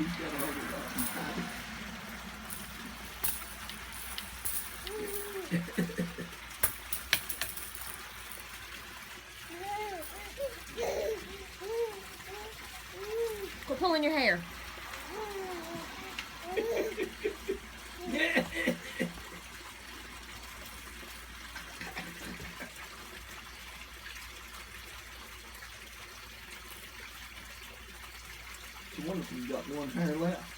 He's got all the awesome Quit pulling your hair. It's wonderful you got one hair left.